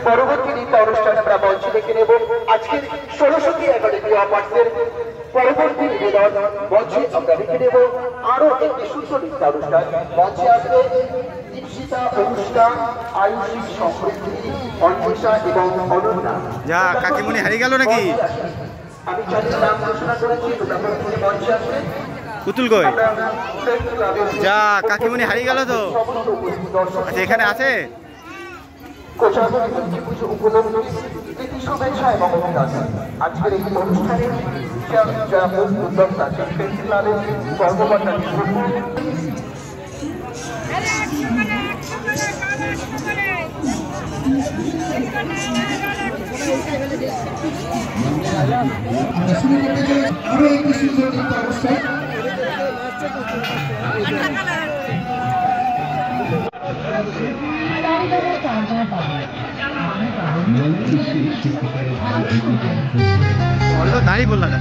পরবর্তী নৃত্য অনুষ্ঠান আমরা মঞ্চে দেখে নেব। আজকের সরস্বতী একাডেমি অ্যাওয়ার্ডসের পরবর্তী নিবেদন মঞ্চে আমরা দেখে নেব। আরো একটি সুন্দর নৃত্য অনুষ্ঠান মঞ্চে আসবে দীপশিতা, অনুষ্কা, আয়ুষী, সমৃদ্ধি, অন্বেষা এবং অনন্যা। যা কাকিমণি হারিয়ে গেল নাকি? আমি যাদের নাম ঘোষণা করেছি তোমরা প্রথমে মঞ্চে আসবে। পুতুল কই? যা কাকিমণি হারিয়ে গেল তো। আচ্ছা এখানে আছে। আজকের এই অনুষ্ঠানে উদ্যোক্তা ক্লাবের কর্মকর্তা আরো একটি সুন্দর অনুষ্ঠান দাঁড়িয়ে বললা না।